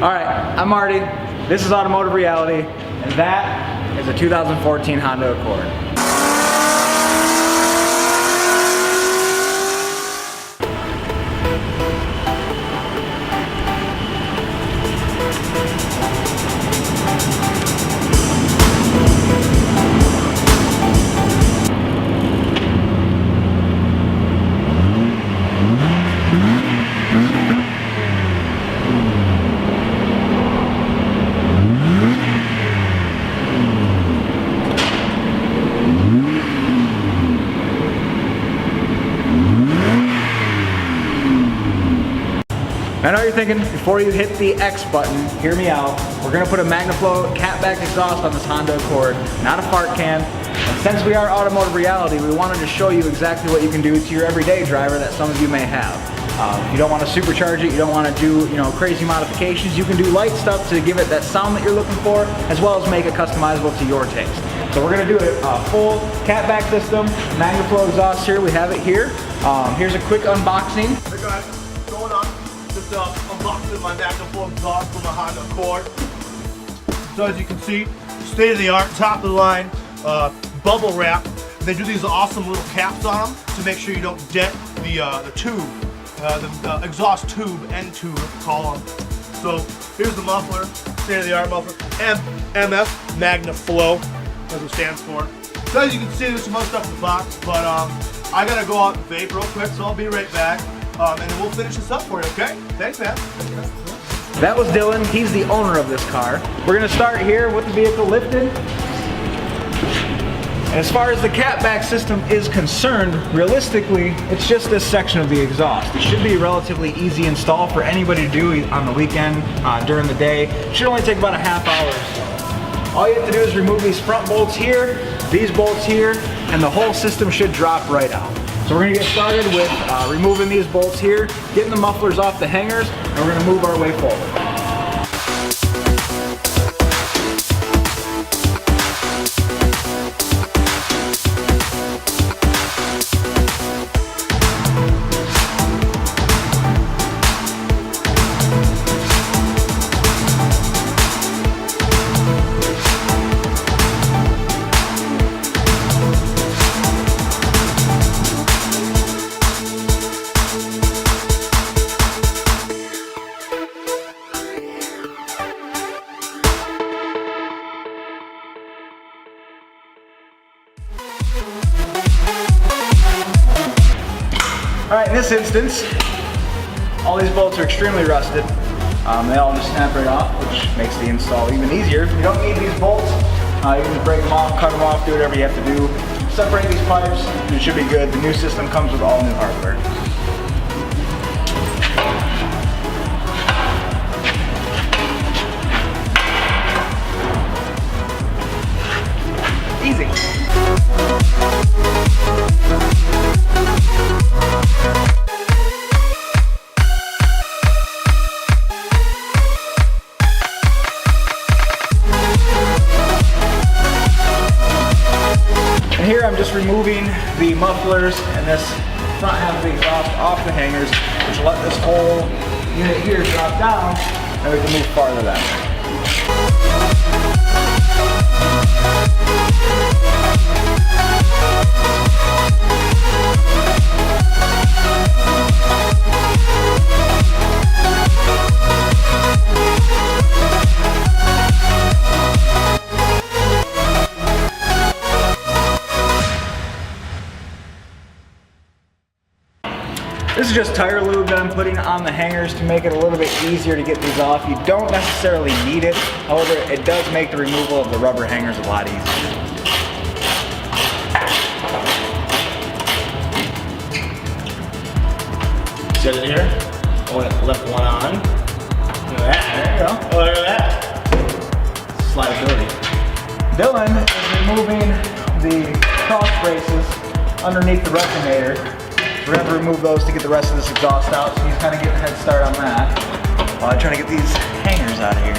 All right, I'm Marty. This is Automotive Reality, and that is a 2014 Honda Accord. I know you're thinking, before you hit the X button, hear me out. We're gonna put a Magnaflow Cat-Back exhaust on this Honda Accord, not a fart can. And since we are Automotive Reality, we wanted to show you exactly what you can do to your everyday driver that some of you may have. If you don't want to supercharge it, you don't want to do crazy modifications, you can do light stuff to give it that sound that you're looking for, as well as make it customizable to your taste. So we're gonna do a full Cat-Back system, Magnaflow exhaust here, we have it here. Here's a quick unboxing. Hey guys, what's going on? Just unboxing my Magnaflow exhaust from a Honda Accord. So as you can see, state of the art, top of the line, bubble wrap. They do these awesome little caps on them to make sure you don't dent the tube, the exhaust tube, end tube, call them. So here's the muffler, state of the art muffler, MF, Magnaflow, as it stands for. So as you can see, there's some other stuff in the box, but I gotta go out and vape real quick, so I'll be right back. And then we'll finish this up for you, okay? Thanks, man. That was Dylan, he's the owner of this car. We're gonna start here with the vehicle lifted. And as far as the Cat-Back system is concerned, realistically, it's just this section of the exhaust. It should be a relatively easy install for anybody to do on the weekend, during the day. It should only take about a half hour or so. All you have to do is remove these front bolts here, these bolts here, and the whole system should drop right out. So we're gonna get started with removing these bolts here, getting the mufflers off the hangers, and we're gonna move our way forward. All right, in this instance, all these bolts are extremely rusted. They all just snap right off, which makes the install even easier. You don't need these bolts. You can break them off, cut them off, do whatever you have to do. Separate these pipes, and it should be good. The new system comes with all new hardware. Easy. And here I'm just removing the mufflers and this front half of the exhaust off the hangers, which will let this whole unit here drop down, and we can move farther that way. This is just tire lube that I'm putting on the hangers to make it a little bit easier to get these off. You don't necessarily need it, however, it does make the removal of the rubber hangers a lot easier. Set it here. Left one on. Look at that. There you go. Oh, look at that. Slidability. Dylan is removing the cross braces underneath the resonator. We're going to remove those to get the rest of this exhaust out, so he's kind of getting a head start on that while I'm trying to get these hangers out of here.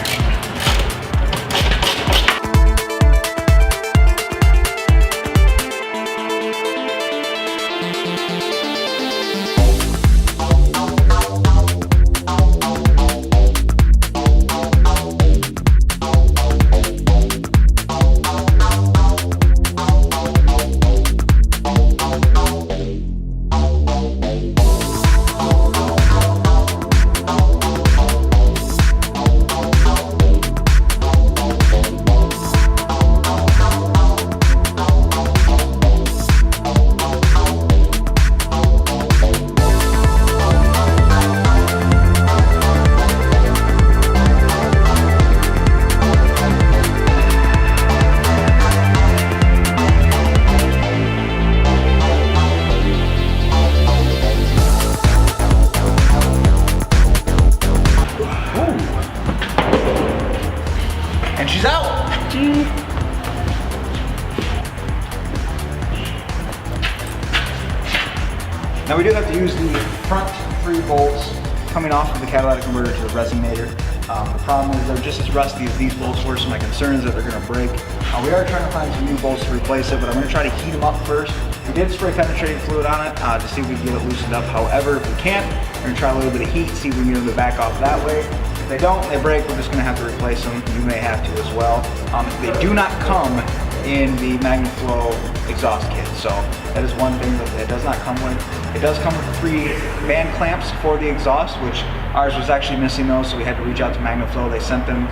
Gee. Now we do have to use the front 3 bolts coming off of the catalytic converter to the resonator. The problem is they're just as rusty as these bolts were, so my concern is that they're going to break. We are trying to find some new bolts to replace it, but I'm going to try to heat them up first. We did spray penetrating fluid on it to see if we can get it loosened up. However, if we can't, we're going to try a little bit of heat, see if we can get them to back off that way. If they don't, they break, we're just going to have to replace them. You may have to as well. They do not come in the Magnaflow exhaust kit, so that is one thing that it does not come with. It does come with 3 band clamps for the exhaust, which ours was actually missing those, so we had to reach out to Magnaflow. They sent them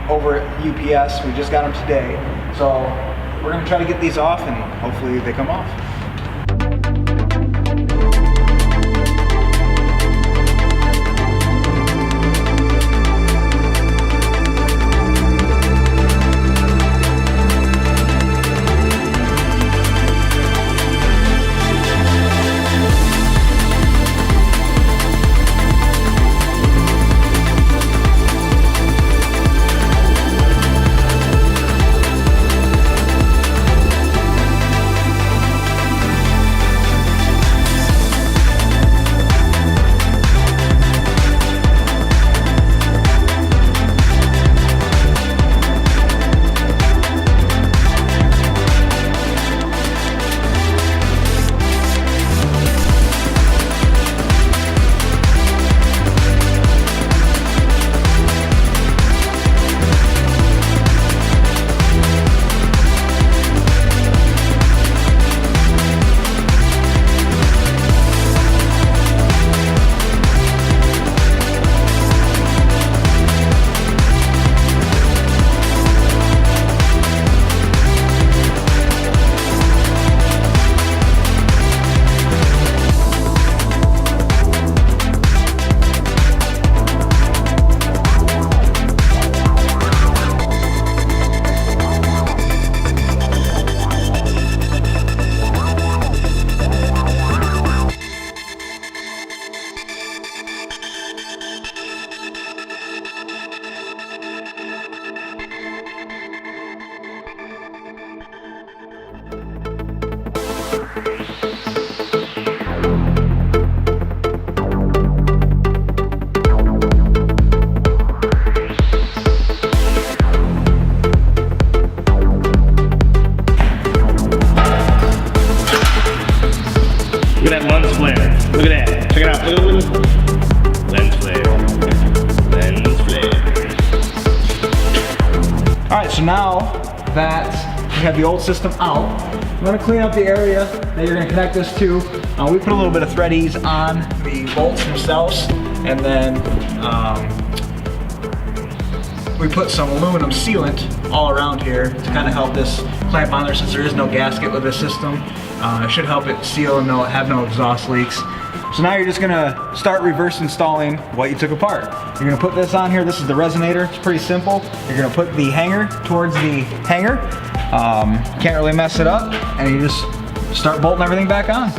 over at UPS. We just got them today, so we're going to try to get these off and hopefully they come off. Look at that lens flare. Look at that. Check it out. Look at the lens flare. Lens flare. All right, so now that we have the old system out, I'm gonna clean up the area that you're gonna connect this to. We put a little bit of thread ease on the bolts themselves, and then we put some aluminum sealant all around here to kind of help this clamp on there, since there is no gasket with this system. It should help it seal and have no exhaust leaks. So now you're just gonna start reverse installing what you took apart. You're gonna put this on here. This is the resonator. It's pretty simple. You're gonna put the hanger towards the hanger. Can't really mess it up, and you just start bolting everything back on.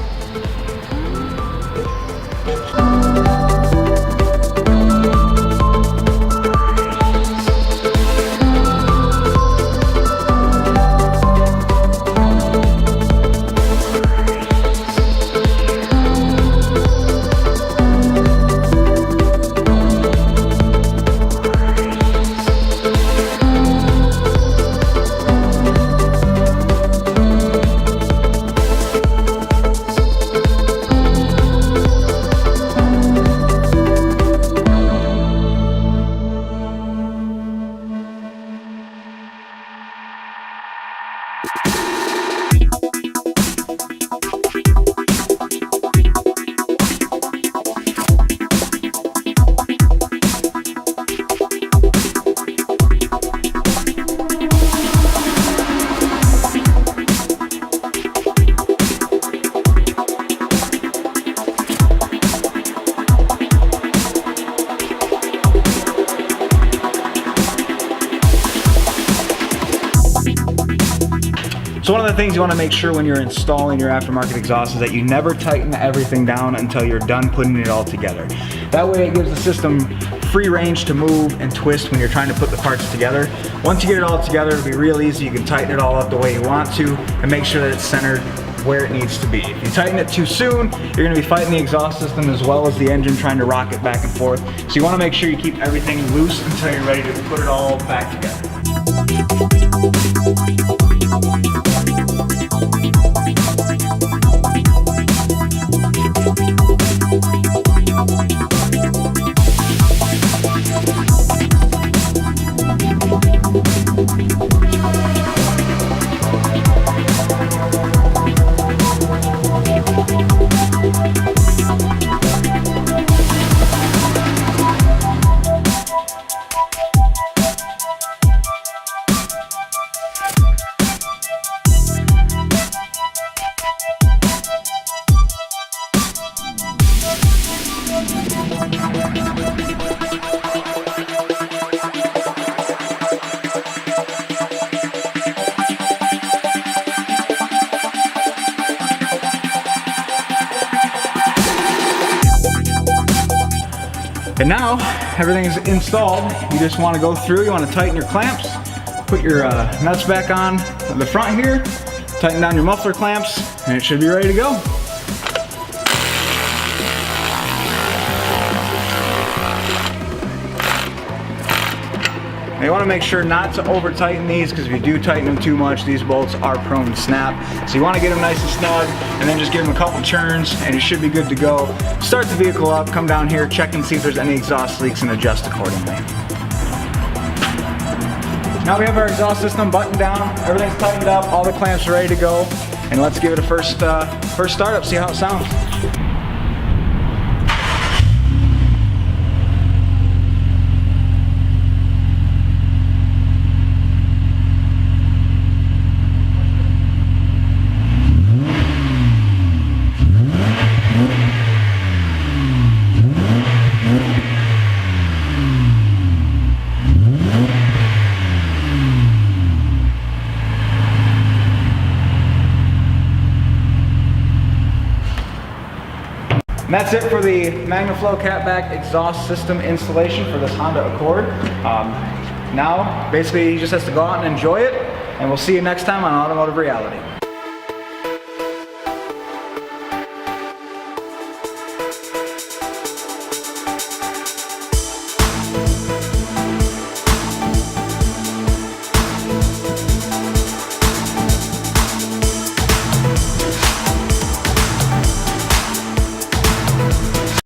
So one of the things you want to make sure when you're installing your aftermarket exhaust is that you never tighten everything down until you're done putting it all together. That way it gives the system free range to move and twist when you're trying to put the parts together. Once you get it all together, it'll be real easy. You can tighten it all up the way you want to and make sure that it's centered where it needs to be. If you tighten it too soon, you're gonna be fighting the exhaust system as well as the engine, trying to rock it back and forth. So you wanna make sure you keep everything loose until you're ready to put it all back together. And now everything's installed. You just want to go through, you want to tighten your clamps, put your nuts back on the front here, tighten down your muffler clamps, and it should be ready to go. Now you want to make sure not to over tighten these, because if you do tighten them too much, these bolts are prone to snap. So you want to get them nice and snug and then just give them a couple turns and it should be good to go. Start the vehicle up, come down here, check and see if there's any exhaust leaks and adjust accordingly. Now we have our exhaust system buttoned down, everything's tightened up, all the clamps are ready to go, and let's give it a first startup, see how it sounds. And that's it for the Magnaflow Cat-Back exhaust system installation for this Honda Accord. Now, basically, he just has to go out and enjoy it, and we'll see you next time on Automotive Reality.